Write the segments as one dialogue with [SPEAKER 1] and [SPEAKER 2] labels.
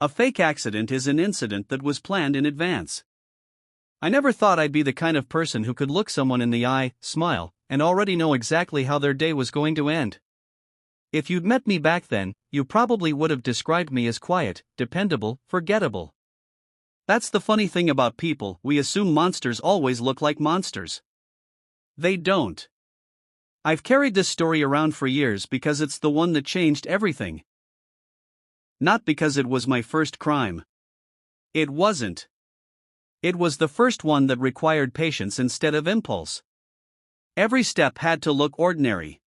[SPEAKER 1] A fake accident is an incident that was planned in advance. I never thought I'd be the kind of person who could look someone in the eye, smile, and already know exactly how their day was going to end. If you'd met me back then, you probably would have described me as quiet, dependable, forgettable. That's the funny thing about people, we assume monsters always look like monsters. They don't. I've carried this story around for years because it's the one that changed everything. Not because it was my first crime. It wasn't. It was the first one that required patience instead of impulse. Every step had to look ordinary.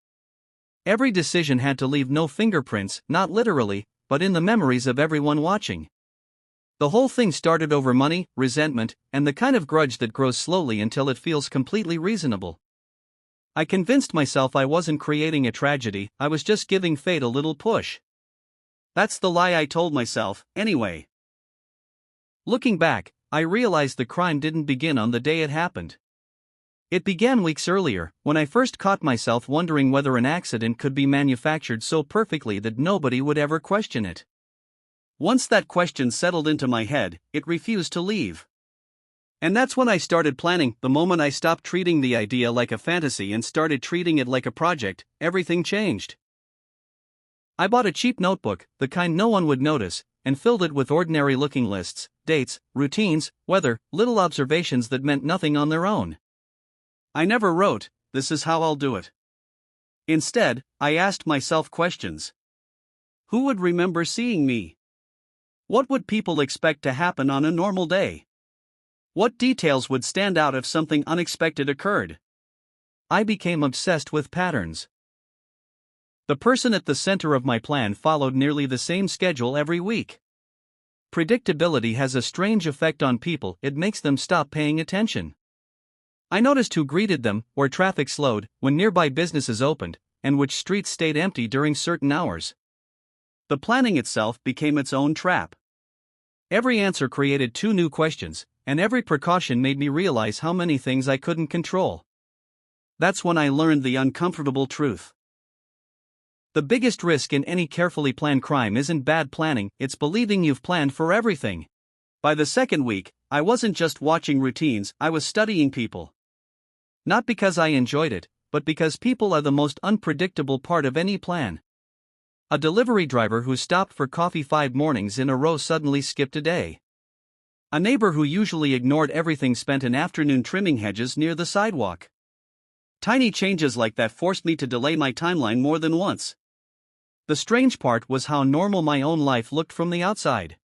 [SPEAKER 1] Every decision had to leave no fingerprints, not literally, but in the memories of everyone watching. The whole thing started over money, resentment, and the kind of grudge that grows slowly until it feels completely reasonable. I convinced myself I wasn't creating a tragedy, I was just giving fate a little push. That's the lie I told myself, anyway. Looking back, I realized the crime didn't begin on the day it happened. It began weeks earlier, when I first caught myself wondering whether an accident could be manufactured so perfectly that nobody would ever question it. Once that question settled into my head, it refused to leave. And that's when I started planning. The moment I stopped treating the idea like a fantasy and started treating it like a project, everything changed. I bought a cheap notebook, the kind no one would notice, and filled it with ordinary-looking lists, dates, routines, weather, little observations that meant nothing on their own. I never wrote, "This is how I'll do it." Instead, I asked myself questions. Who would remember seeing me? What would people expect to happen on a normal day? What details would stand out if something unexpected occurred? I became obsessed with patterns. The person at the center of my plan followed nearly the same schedule every week. Predictability has a strange effect on people, it makes them stop paying attention. I noticed who greeted them, where traffic slowed, when nearby businesses opened, and which streets stayed empty during certain hours. The planning itself became its own trap. Every answer created two new questions, and every precaution made me realize how many things I couldn't control. That's when I learned the uncomfortable truth. The biggest risk in any carefully planned crime isn't bad planning, it's believing you've planned for everything. By the second week, I wasn't just watching routines, I was studying people. Not because I enjoyed it, but because people are the most unpredictable part of any plan. A delivery driver who stopped for coffee 5 mornings in a row suddenly skipped a day. A neighbor who usually ignored everything spent an afternoon trimming hedges near the sidewalk. Tiny changes like that forced me to delay my timeline more than once. The strange part was how normal my own life looked from the outside.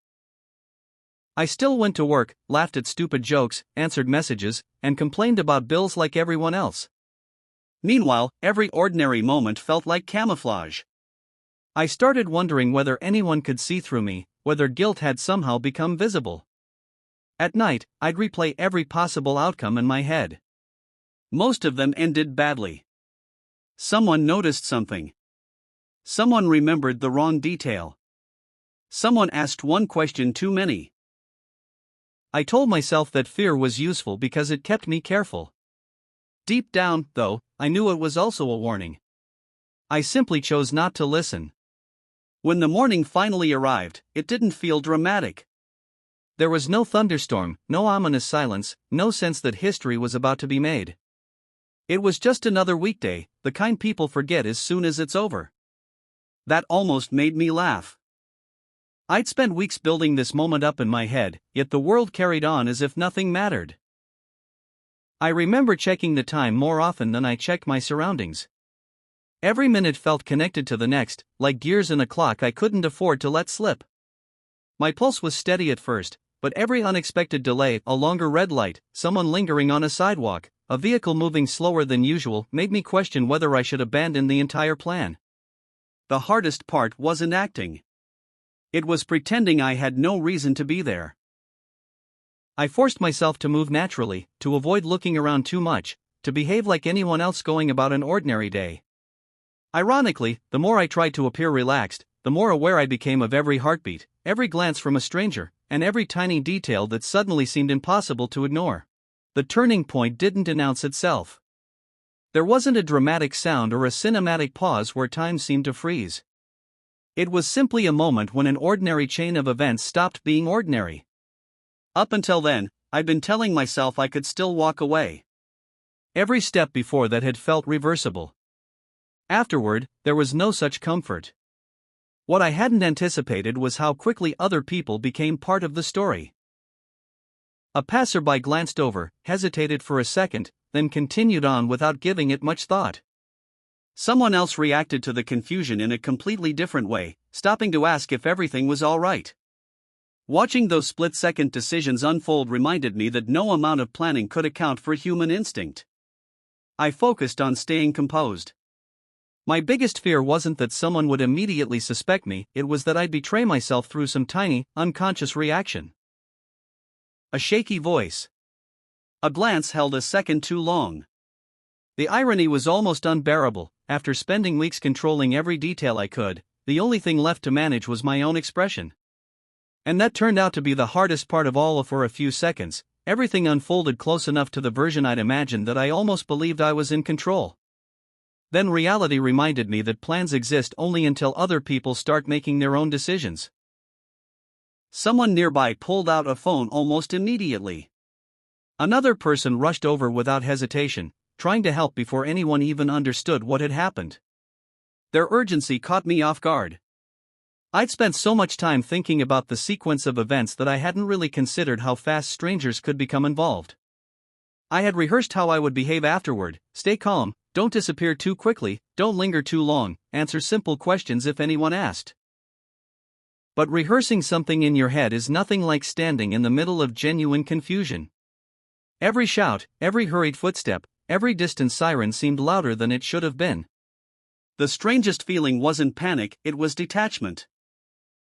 [SPEAKER 1] I still went to work, laughed at stupid jokes, answered messages, and complained about bills like everyone else. Meanwhile, every ordinary moment felt like camouflage. I started wondering whether anyone could see through me, whether guilt had somehow become visible. At night, I'd replay every possible outcome in my head. Most of them ended badly. Someone noticed something. Someone remembered the wrong detail. Someone asked one question too many. I told myself that fear was useful because it kept me careful. Deep down, though, I knew it was also a warning. I simply chose not to listen. When the morning finally arrived, it didn't feel dramatic. There was no thunderstorm, no ominous silence, no sense that history was about to be made. It was just another weekday, the kind people forget as soon as it's over. That almost made me laugh. I'd spent weeks building this moment up in my head, yet the world carried on as if nothing mattered. I remember checking the time more often than I checked my surroundings. Every minute felt connected to the next, like gears in a clock I couldn't afford to let slip. My pulse was steady at first, but every unexpected delay, a longer red light, someone lingering on a sidewalk, a vehicle moving slower than usual, made me question whether I should abandon the entire plan. The hardest part wasn't acting. It was pretending I had no reason to be there. I forced myself to move naturally, to avoid looking around too much, to behave like anyone else going about an ordinary day. Ironically, the more I tried to appear relaxed, the more aware I became of every heartbeat, every glance from a stranger, and every tiny detail that suddenly seemed impossible to ignore. The turning point didn't announce itself. There wasn't a dramatic sound or a cinematic pause where time seemed to freeze. It was simply a moment when an ordinary chain of events stopped being ordinary. Up until then, I'd been telling myself I could still walk away. Every step before that had felt reversible. Afterward, there was no such comfort. What I hadn't anticipated was how quickly other people became part of the story. A passerby glanced over, hesitated for a second, then continued on without giving it much thought. Someone else reacted to the confusion in a completely different way, stopping to ask if everything was all right. Watching those split-second decisions unfold reminded me that no amount of planning could account for human instinct. I focused on staying composed. My biggest fear wasn't that someone would immediately suspect me, it was that I'd betray myself through some tiny, unconscious reaction. A shaky voice. A glance held a second too long. The irony was almost unbearable. After spending weeks controlling every detail I could, the only thing left to manage was my own expression. And that turned out to be the hardest part of all. For a few seconds, everything unfolded close enough to the version I'd imagined that I almost believed I was in control. Then reality reminded me that plans exist only until other people start making their own decisions. Someone nearby pulled out a phone almost immediately. Another person rushed over without hesitation, trying to help before anyone even understood what had happened. Their urgency caught me off guard. I'd spent so much time thinking about the sequence of events that I hadn't really considered how fast strangers could become involved. I had rehearsed how I would behave afterward: stay calm, don't disappear too quickly, don't linger too long, answer simple questions if anyone asked. But rehearsing something in your head is nothing like standing in the middle of genuine confusion. Every shout, every hurried footstep, every distant siren seemed louder than it should have been. The strangest feeling wasn't panic, it was detachment.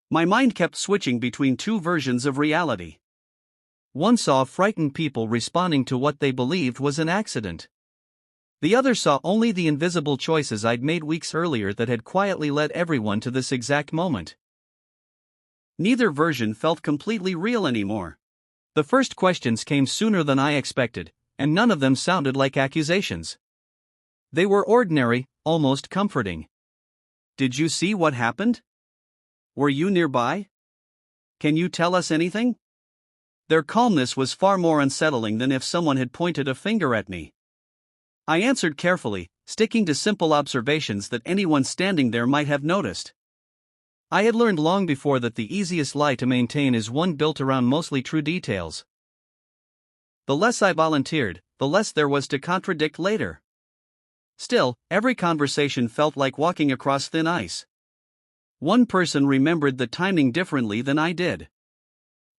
[SPEAKER 1] My mind kept switching between two versions of reality. One saw frightened people responding to what they believed was an accident. The other saw only the invisible choices I'd made weeks earlier that had quietly led everyone to this exact moment. Neither version felt completely real anymore. The first questions came sooner than I expected, and none of them sounded like accusations. They were ordinary, almost comforting. Did you see what happened? Were you nearby? Can you tell us anything? Their calmness was far more unsettling than if someone had pointed a finger at me. I answered carefully, sticking to simple observations that anyone standing there might have noticed. I had learned long before that the easiest lie to maintain is one built around mostly true details. The less I volunteered, the less there was to contradict later. Still, every conversation felt like walking across thin ice. One person remembered the timing differently than I did.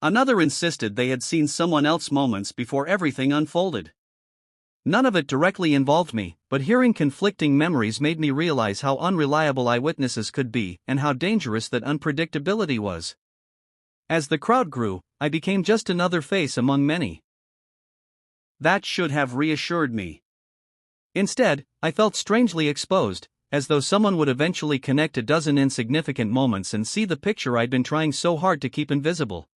[SPEAKER 1] Another insisted they had seen someone else moments before everything unfolded. None of it directly involved me, but hearing conflicting memories made me realize how unreliable eyewitnesses could be and how dangerous that unpredictability was. As the crowd grew, I became just another face among many. That should have reassured me. Instead, I felt strangely exposed, as though someone would eventually connect a dozen insignificant moments and see the picture I'd been trying so hard to keep invisible.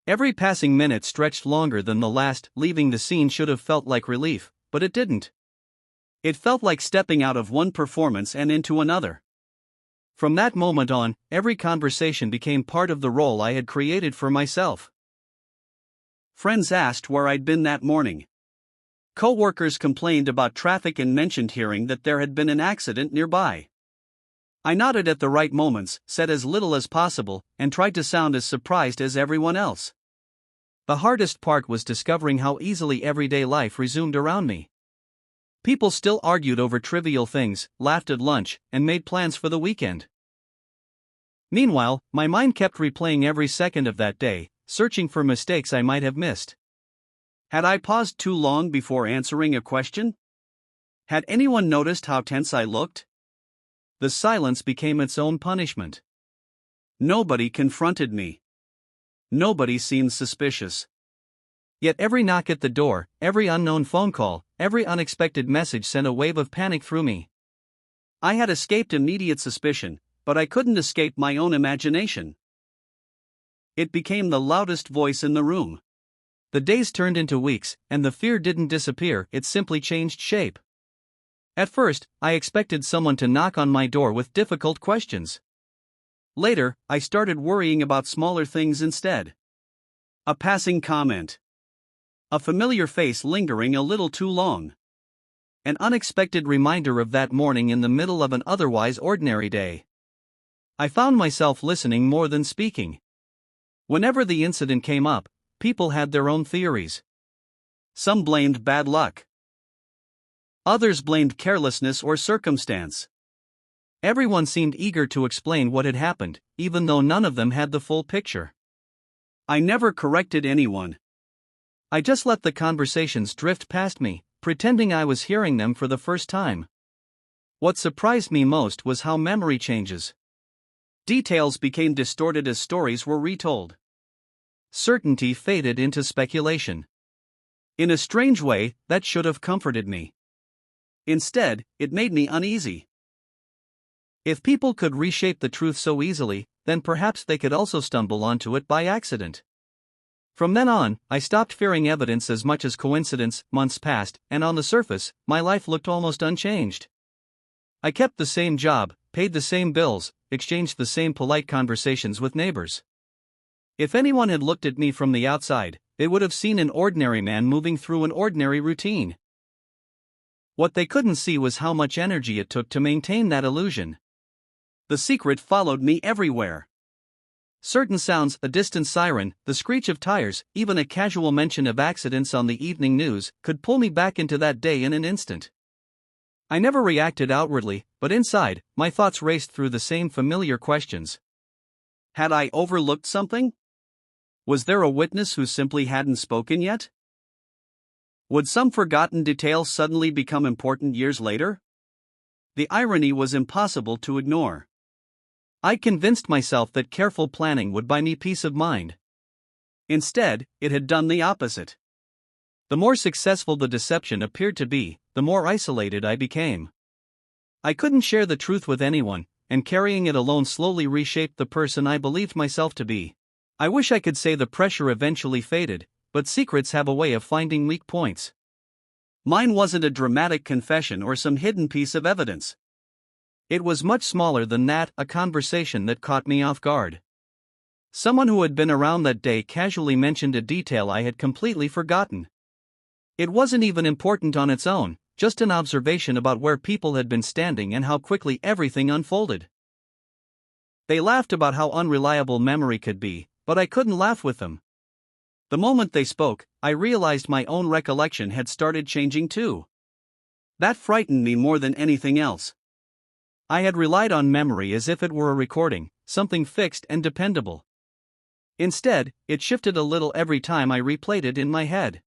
[SPEAKER 1] Every passing minute stretched longer than the last. Leaving the scene should have felt like relief, but it didn't. It felt like stepping out of one performance and into another. From that moment on, every conversation became part of the role I had created for myself. Friends asked where I'd been that morning. Co-workers complained about traffic and mentioned hearing that there had been an accident nearby. I nodded at the right moments, said as little as possible, and tried to sound as surprised as everyone else. The hardest part was discovering how easily everyday life resumed around me. People still argued over trivial things, laughed at lunch, and made plans for the weekend. Meanwhile, my mind kept replaying every second of that day, searching for mistakes I might have missed. Had I paused too long before answering a question? Had anyone noticed how tense I looked? The silence became its own punishment. Nobody confronted me. Nobody seemed suspicious. Yet every knock at the door, every unknown phone call, every unexpected message sent a wave of panic through me. I had escaped immediate suspicion, but I couldn't escape my own imagination. It became the loudest voice in the room. The days turned into weeks, and the fear didn't disappear, it simply changed shape. At first, I expected someone to knock on my door with difficult questions. Later, I started worrying about smaller things instead. A passing comment. A familiar face lingering a little too long. An unexpected reminder of that morning in the middle of an otherwise ordinary day. I found myself listening more than speaking. Whenever the incident came up, people had their own theories. Some blamed bad luck. Others blamed carelessness or circumstance. Everyone seemed eager to explain what had happened, even though none of them had the full picture. I never corrected anyone. I just let the conversations drift past me, pretending I was hearing them for the first time. What surprised me most was how memory changes. Details became distorted as stories were retold. Certainty faded into speculation. In a strange way, that should have comforted me. Instead, it made me uneasy. If people could reshape the truth so easily, then perhaps they could also stumble onto it by accident. From then on, I stopped fearing evidence as much as coincidence. Months passed, and on the surface, my life looked almost unchanged. I kept the same job, paid the same bills, exchanged the same polite conversations with neighbors. If anyone had looked at me from the outside, they would have seen an ordinary man moving through an ordinary routine. What they couldn't see was how much energy it took to maintain that illusion. The secret followed me everywhere. Certain sounds, a distant siren, the screech of tires, even a casual mention of accidents on the evening news, could pull me back into that day in an instant. I never reacted outwardly, but inside, my thoughts raced through the same familiar questions. Had I overlooked something? Was there a witness who simply hadn't spoken yet? Would some forgotten detail suddenly become important years later? The irony was impossible to ignore. I convinced myself that careful planning would buy me peace of mind. Instead, it had done the opposite. The more successful the deception appeared to be, the more isolated I became. I couldn't share the truth with anyone, and carrying it alone slowly reshaped the person I believed myself to be. I wish I could say the pressure eventually faded, but secrets have a way of finding weak points. Mine wasn't a dramatic confession or some hidden piece of evidence. It was much smaller than that, a conversation that caught me off guard. Someone who had been around that day casually mentioned a detail I had completely forgotten. It wasn't even important on its own, just an observation about where people had been standing and how quickly everything unfolded. They laughed about how unreliable memory could be, but I couldn't laugh with them. The moment they spoke, I realized my own recollection had started changing too. That frightened me more than anything else. I had relied on memory as if it were a recording, something fixed and dependable. Instead, it shifted a little every time I replayed it in my head.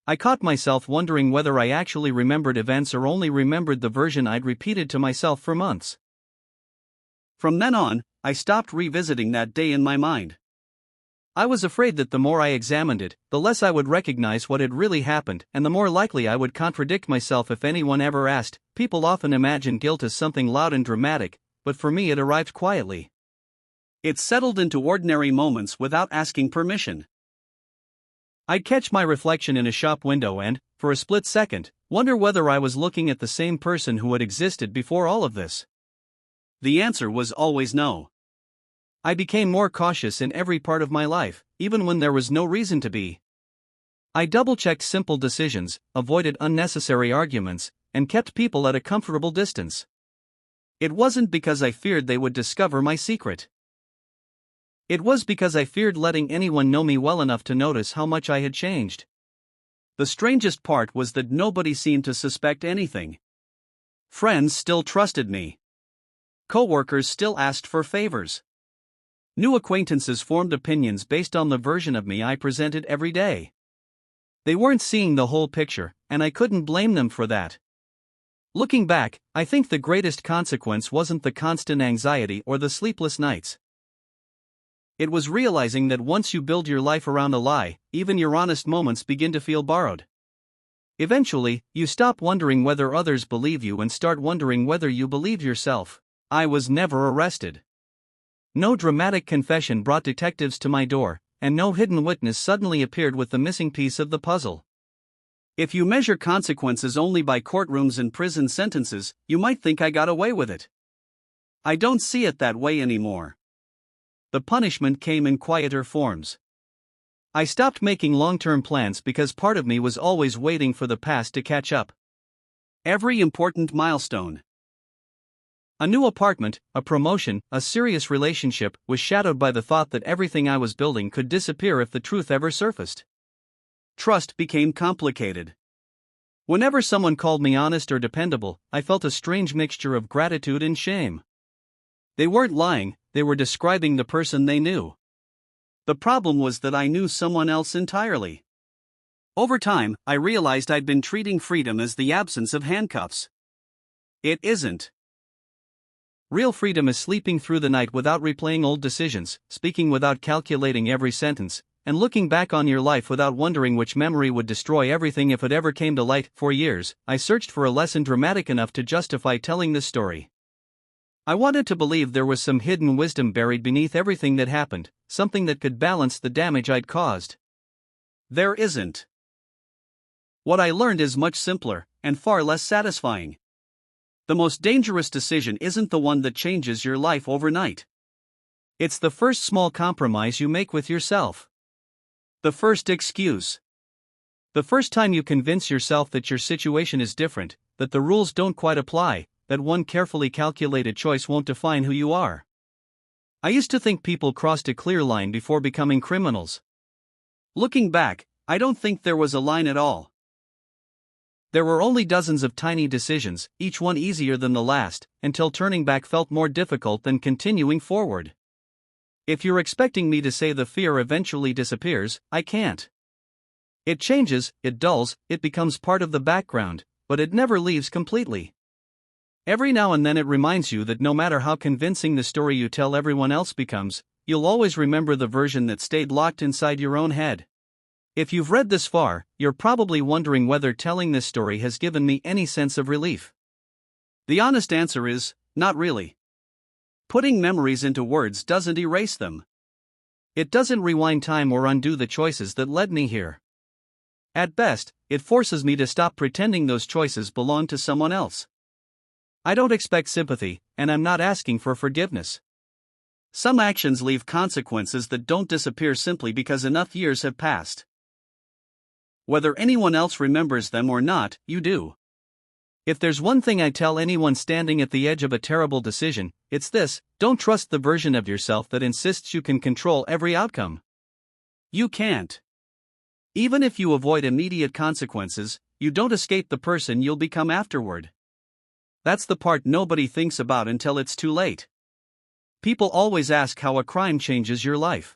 [SPEAKER 1] I caught myself wondering whether I actually remembered events or only remembered the version I'd repeated to myself for months. From then on, I stopped revisiting that day in my mind. I was afraid that the more I examined it, the less I would recognize what had really happened, and the more likely I would contradict myself if anyone ever asked. People often imagine guilt as something loud and dramatic, but for me it arrived quietly. It settled into ordinary moments without asking permission. I'd catch my reflection in a shop window and, for a split second, wonder whether I was looking at the same person who had existed before all of this. The answer was always no. I became more cautious in every part of my life, even when there was no reason to be. I double-checked simple decisions, avoided unnecessary arguments, and kept people at a comfortable distance. It wasn't because I feared they would discover my secret. It was because I feared letting anyone know me well enough to notice how much I had changed. The strangest part was that nobody seemed to suspect anything. Friends still trusted me. Coworkers still asked for favors. New acquaintances formed opinions based on the version of me I presented every day. They weren't seeing the whole picture, and I couldn't blame them for that. Looking back, I think the greatest consequence wasn't the constant anxiety or the sleepless nights. It was realizing that once you build your life around a lie, even your honest moments begin to feel borrowed. Eventually, you stop wondering whether others believe you and start wondering whether you believe yourself. I was never arrested. No dramatic confession brought detectives to my door, and no hidden witness suddenly appeared with the missing piece of the puzzle. If you measure consequences only by courtrooms and prison sentences, you might think I got away with it. I don't see it that way anymore. The punishment came in quieter forms. I stopped making long-term plans because part of me was always waiting for the past to catch up. Every important milestone, a new apartment, a promotion, a serious relationship, was shadowed by the thought that everything I was building could disappear if the truth ever surfaced. Trust became complicated. Whenever someone called me honest or dependable, I felt a strange mixture of gratitude and shame. They weren't lying, they were describing the person they knew. The problem was that I knew someone else entirely. Over time, I realized I'd been treating freedom as the absence of handcuffs. It isn't. Real freedom is sleeping through the night without replaying old decisions, speaking without calculating every sentence, and looking back on your life without wondering which memory would destroy everything if it ever came to light. For years, I searched for a lesson dramatic enough to justify telling this story. I wanted to believe there was some hidden wisdom buried beneath everything that happened, something that could balance the damage I'd caused. There isn't. What I learned is much simpler, and far less satisfying. The most dangerous decision isn't the one that changes your life overnight. It's the first small compromise you make with yourself. The first excuse. The first time you convince yourself that your situation is different, that the rules don't quite apply, that one carefully calculated choice won't define who you are. I used to think people crossed a clear line before becoming criminals. Looking back, I don't think there was a line at all. There were only dozens of tiny decisions, each one easier than the last, until turning back felt more difficult than continuing forward. If you're expecting me to say the fear eventually disappears, I can't. It changes, it dulls, it becomes part of the background, but it never leaves completely. Every now and then it reminds you that no matter how convincing the story you tell everyone else becomes, you'll always remember the version that stayed locked inside your own head. If you've read this far, you're probably wondering whether telling this story has given me any sense of relief. The honest answer is, not really. Putting memories into words doesn't erase them. It doesn't rewind time or undo the choices that led me here. At best, it forces me to stop pretending those choices belong to someone else. I don't expect sympathy, and I'm not asking for forgiveness. Some actions leave consequences that don't disappear simply because enough years have passed. Whether anyone else remembers them or not, you do. If there's one thing I tell anyone standing at the edge of a terrible decision, it's this: don't trust the version of yourself that insists you can control every outcome. You can't. Even if you avoid immediate consequences, you don't escape the person you'll become afterward. That's the part nobody thinks about until it's too late. People always ask how a crime changes your life.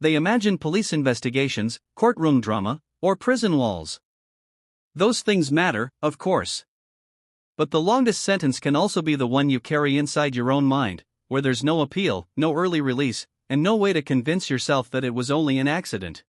[SPEAKER 1] They imagine police investigations, courtroom drama, or prison walls. Those things matter, of course. But the longest sentence can also be the one you carry inside your own mind, where there's no appeal, no early release, and no way to convince yourself that it was only an accident.